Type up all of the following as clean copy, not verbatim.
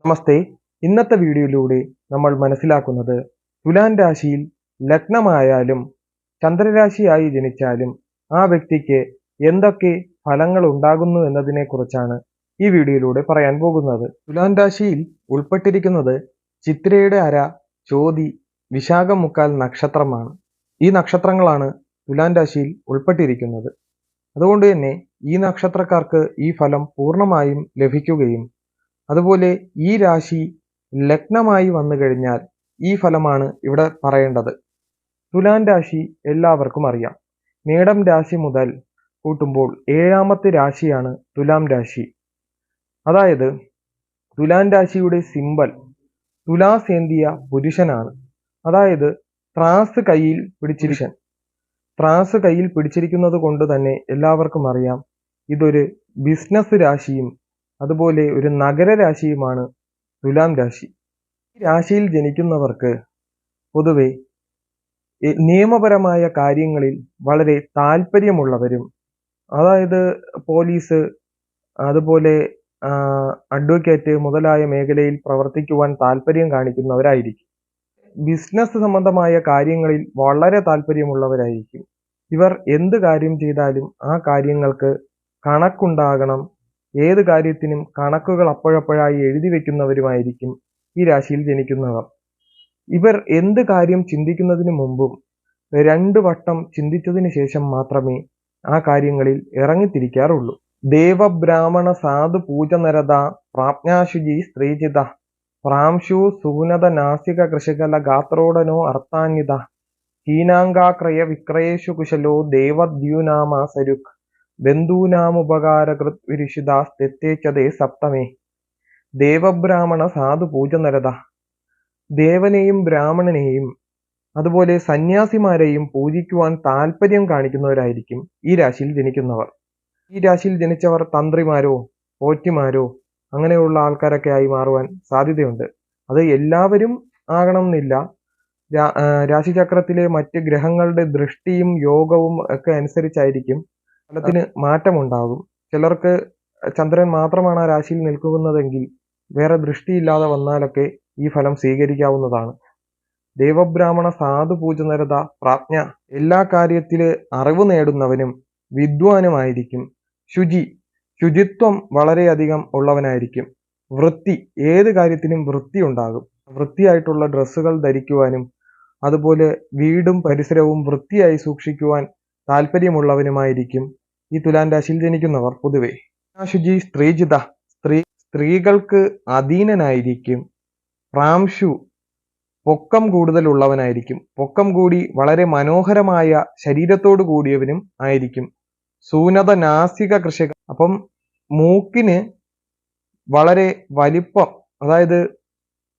നമസ്തേ. ഇന്നത്തെ വീഡിയോയിലൂടെ നമ്മൾ മനസ്സിലാക്കുന്നത് തുലാൻ രാശിയിൽ ലഗ്നമായാലും ചന്ദ്രരാശിയായി ജനിച്ചാലും ആ വ്യക്തിക്ക് എന്തൊക്കെ ഫലങ്ങൾ ഉണ്ടാകുന്നു എന്നതിനെ കുറിച്ചാണ് ഈ വീഡിയോയിലൂടെ പറയാൻ പോകുന്നത്. തുലാൻ രാശിയിൽ ഉൾപ്പെട്ടിരിക്കുന്നത് ചിത്രയുടെ അര, ചോതി, വിശാഖം മുക്കാൽ നക്ഷത്രമാണ്. ഈ നക്ഷത്രങ്ങളാണ് തുലാൻ രാശിയിൽ ഉൾപ്പെട്ടിരിക്കുന്നത്. അതുകൊണ്ട് തന്നെ ഈ നക്ഷത്രക്കാർക്ക് ഈ ഫലം പൂർണ്ണമായും ലഭിക്കുകയും അതുപോലെ ഈ രാശി ലഗ്നമായി വന്നു കഴിഞ്ഞാൽ ഈ ഫലമാണ് ഇവിടെ പറയേണ്ടത്. തുലാൻ രാശി എല്ലാവർക്കും അറിയാം. മേടം രാശി മുതൽ കൂട്ടുമ്പോൾ 7ാമത്തെ രാശിയാണ് തുലാം രാശി. അതായത് തുലാൻ രാശിയുടെ സിമ്പൽ തുലാസേന്തിയ പുരുഷനാണ്. അതായത് ത്രാസ് കയ്യിൽ പിടിച്ചിരിക്കുന്നത് കൊണ്ട് തന്നെ എല്ലാവർക്കും അറിയാം ഇതൊരു ബിസിനസ് രാശിയും അതുപോലെ ഒരു നഗരരാശിയുമാണ് തുലാം രാശി. ഈ രാശിയിൽ ജനിക്കുന്നവർക്ക് പൊതുവെ നിയമപരമായ കാര്യങ്ങളിൽ വളരെ താല്പര്യമുള്ളവരും, അതായത് പോലീസ്, അതുപോലെ അഡ്വക്കേറ്റ് മുതലായ മേഖലയിൽ പ്രവർത്തിക്കുവാൻ താല്പര്യം കാണിക്കുന്നവരായിരിക്കും. ബിസിനസ് സംബന്ധമായ കാര്യങ്ങളിൽ വളരെ താല്പര്യമുള്ളവരായിരിക്കും. ഇവർ എന്ത് കാര്യം ചെയ്താലും ആ കാര്യങ്ങൾക്ക് കണക്കുണ്ടാകണം. ഏത് കാര്യത്തിനും കണക്കുകൾ അപ്പോഴപ്പോഴായി എഴുതി വെക്കുന്നവരുമായിരിക്കും ഈ രാശിയിൽ ജനിക്കുന്നവർ. ഇവർ എന്ത് കാര്യം ചിന്തിക്കുന്നതിന് മുമ്പും 2 വട്ടം ചിന്തിച്ചതിന് ശേഷം മാത്രമേ ആ കാര്യങ്ങളിൽ ഇറങ്ങിത്തിരിക്കാറുള്ളൂ. ദേവബ്രാഹ്മണ സാധു പൂജനരത പ്രാജ്ഞാശുചി സ്ത്രീജിത പ്രാംശു സൂനത നാസിക കൃഷികല ഗാത്രോടനോ അർത്ഥാന്വിത ഹീനാംഗാക്രയ വിക്രയേഷു കുശലോ ദേവദ്യൂനാമ സരുക് ബന്ധൂനാമുപകാരകൃത് വിരിഷിതാസ്തെത്തേച്ചതേ സപ്തമേ. ദേവബ്രാഹ്മണ സാധു പൂജനരത, ദേവനെയും ബ്രാഹ്മണനെയും അതുപോലെ സന്യാസിമാരെയും പൂജിക്കുവാൻ താല്പര്യം കാണിക്കുന്നവരായിരിക്കും ഈ രാശിയിൽ ജനിക്കുന്നവർ. ഈ രാശിയിൽ ജനിച്ചവർ തന്ത്രിമാരോ പോറ്റിമാരോ അങ്ങനെയുള്ള ആൾക്കാരൊക്കെ ആയി മാറുവാൻ സാധ്യതയുണ്ട്. അത് എല്ലാവരും ആകണമെന്നില്ല. രാശിചക്രത്തിലെ മറ്റ് ഗ്രഹങ്ങളുടെ ദൃഷ്ടിയും യോഗവും ഒക്കെ അനുസരിച്ചായിരിക്കും ഫലത്തിന് മാറ്റമുണ്ടാകും. ചിലർക്ക് ചന്ദ്രൻ മാത്രമാണ് ആ രാശിയിൽ നിൽക്കുന്നതെങ്കിൽ വേറെ ദൃഷ്ടിയില്ലാതെ വന്നാലൊക്കെ ഈ ഫലം സ്വീകരിക്കാവുന്നതാണ്. ദേവബ്രാഹ്മണ സാധു പൂജനരത പ്രാജ്ഞ, എല്ലാ കാര്യത്തില് അറിവ് നേടുന്നവനും വിദ്വാനുമായിരിക്കും. ശുചിത്വം വളരെയധികം ഉള്ളവനായിരിക്കും. വൃത്തി, ഏത് കാര്യത്തിനും വൃത്തി ഉണ്ടാകും. വൃത്തിയായിട്ടുള്ള ഡ്രസ്സുകൾ ധരിക്കുവാനും അതുപോലെ വീടും പരിസരവും വൃത്തിയായി സൂക്ഷിക്കുവാൻ താല്പര്യമുള്ളവനുമായിരിക്കും ഈ തുലാൻ രാശിയിൽ ജനിക്കുന്നവർ. പൊതുവെ ശുചി സ്ത്രീജിത, സ്ത്രീകൾക്ക് അധീനനായിരിക്കും. പ്രാംശു, പൊക്കം കൂടുതലുള്ളവനായിരിക്കും. പൊക്കം കൂടി വളരെ മനോഹരമായ ശരീരത്തോടു കൂടിയവനും ആയിരിക്കും. സൂനത നാസിക കൃഷിക, അപ്പം മൂക്കിന് വളരെ വലിപ്പം, അതായത്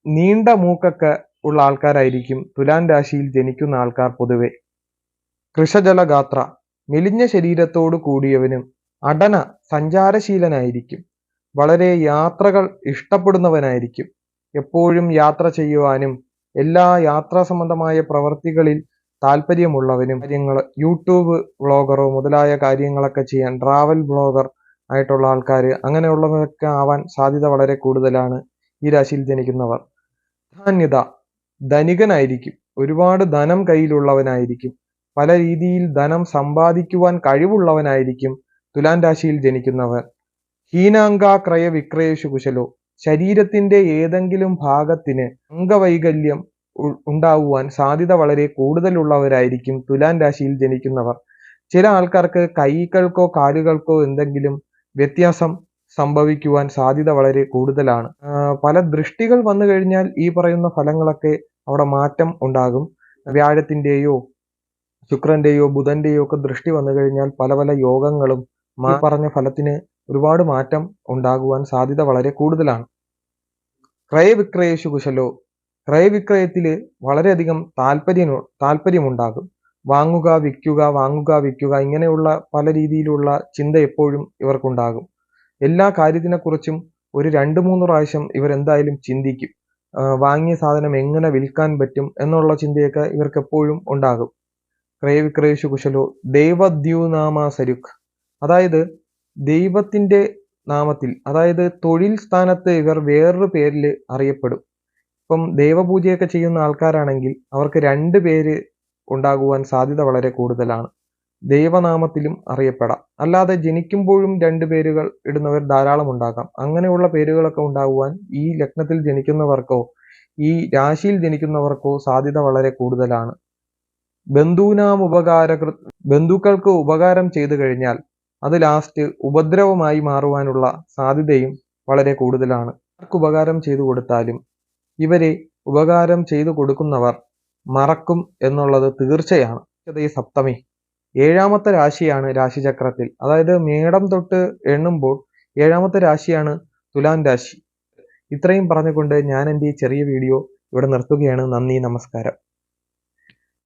നീണ്ട മൂക്കൊക്കെ ഉള്ള ആൾക്കാരായിരിക്കും തുലാൻ രാശിയിൽ ജനിക്കുന്ന ആൾക്കാർ പൊതുവെ. കൃഷജലഗാത്ര, മെലിഞ്ഞ ശരീരത്തോടു കൂടിയവനും അടന, സഞ്ചാരശീലനായിരിക്കും. വളരെ യാത്രകൾ ഇഷ്ടപ്പെടുന്നവനായിരിക്കും. എപ്പോഴും യാത്ര ചെയ്യുവാനും എല്ലാ യാത്രാ സംബന്ധമായ പ്രവർത്തികളിൽ താല്പര്യമുള്ളവനും, യൂട്യൂബ് വ്ളോഗറോ മുതലായ കാര്യങ്ങളൊക്കെ ചെയ്യാൻ, ട്രാവൽ വ്ളോഗർ ആയിട്ടുള്ള ആൾക്കാർ, അങ്ങനെയുള്ളവരൊക്കെ ആവാൻ സാധ്യത വളരെ കൂടുതലാണ് ഈ രാശിയിൽ ജനിക്കുന്നവർ. ധാന്യത, ധനികനായിരിക്കും. ഒരുപാട് ധനം കയ്യിലുള്ളവനായിരിക്കും. പല രീതിയിൽ ധനം സമ്പാദിക്കുവാൻ കഴിവുള്ളവനായിരിക്കും തുലാൻ രാശിയിൽ ജനിക്കുന്നവർ. ഹീനാംഗാക്രയ വിക്രയേഷു കുശലോ, ശരീരത്തിന്റെ ഏതെങ്കിലും ഭാഗത്തിന് അംഗവൈകല്യം ഉണ്ടാവുവാൻ സാധ്യത വളരെ കൂടുതലുള്ളവരായിരിക്കും തുലാൻ രാശിയിൽ ജനിക്കുന്നവർ. ചില ആൾക്കാർക്ക് കൈകൾക്കോ കാലുകൾക്കോ എന്തെങ്കിലും വ്യത്യാസം സംഭവിക്കുവാൻ സാധ്യത വളരെ കൂടുതലാണ്. പല ദൃഷ്ടികൾ വന്നു കഴിഞ്ഞാൽ ഈ പറയുന്ന ഫലങ്ങളൊക്കെ അവിടെ മാറ്റം ഉണ്ടാകും. വ്യാഴത്തിന്റെയോ ശുക്രന്റെയോ ബുധന്റെയോ ഒക്കെ ദൃഷ്ടി വന്നു കഴിഞ്ഞാൽ പല പല യോഗങ്ങളും പറഞ്ഞ ഫലത്തിന് ഒരുപാട് മാറ്റം ഉണ്ടാകുവാൻ സാധ്യത വളരെ കൂടുതലാണ്. കുശലോ, ക്രയവിക്രയത്തില് വളരെയധികം താല്പര്യമുണ്ടാകും. വാങ്ങുക വിൽക്കുക ഇങ്ങനെയുള്ള പല രീതിയിലുള്ള ചിന്ത എപ്പോഴും ഇവർക്കുണ്ടാകും. എല്ലാ കാര്യത്തിനെക്കുറിച്ചും ഒരു 2-3 പ്രാവശ്യം ഇവർ എന്തായാലും ചിന്തിക്കും. വാങ്ങിയ സാധനം എങ്ങനെ വിൽക്കാൻ പറ്റും എന്നുള്ള ചിന്തയൊക്കെ ഇവർക്ക് എപ്പോഴും ഉണ്ടാകും. ക്രയവിക്രയേഷു കുശലോ ദേവദ്യൂനാമ സരുക്, അതായത് ദൈവത്തിന്റെ നാമത്തിൽ, അതായത് തൊഴിൽ സ്ഥാനത്ത് ഇവർ വേറൊരു പേരിൽ അറിയപ്പെടും. ഇപ്പം ദേവപൂജയൊക്കെ ചെയ്യുന്ന ആൾക്കാരാണെങ്കിൽ അവർക്ക് 2 പേര് ഉണ്ടാകുവാൻ സാധ്യത വളരെ കൂടുതലാണ്. ദൈവനാമത്തിലും അറിയപ്പെടാം. അല്ലാതെ ജനിക്കുമ്പോഴും 2 പേരുകൾ ഇടുന്നവർ ധാരാളം ഉണ്ടാകാം. അങ്ങനെയുള്ള പേരുകളൊക്കെ ഉണ്ടാകുവാൻ ഈ ലഗ്നത്തിൽ ജനിക്കുന്നവർക്കോ ഈ രാശിയിൽ ജനിക്കുന്നവർക്കോ സാധ്യത വളരെ കൂടുതലാണ്. ബന്ധുക്കൾക്ക് ഉപകാരം ചെയ്തു കഴിഞ്ഞാൽ അത് ലാസ്റ്റ് ഉപദ്രവമായി മാറുവാനുള്ള സാധ്യതയും വളരെ കൂടുതലാണ്. ആർക്ക് ഉപകാരം ചെയ്തു കൊടുത്താലും ഇവരെ ഉപകാരം ചെയ്തു കൊടുക്കുന്നവർ മറക്കും എന്നുള്ളത് തീർച്ചയാണ്. സപ്തമി 7ാമത്തെ രാശിയാണ് രാശിചക്രത്തിൽ. അതായത് മേടം തൊട്ട് എണ്ണുമ്പോൾ 7ാമത്തെ രാശിയാണ് തുലാം രാശി. ഇത്രയും പറഞ്ഞുകൊണ്ട് ഞാൻ എൻ്റെ ഈ ചെറിയ വീഡിയോ ഇവിടെ നിർത്തുകയാണ്. നന്ദി, നമസ്കാരം.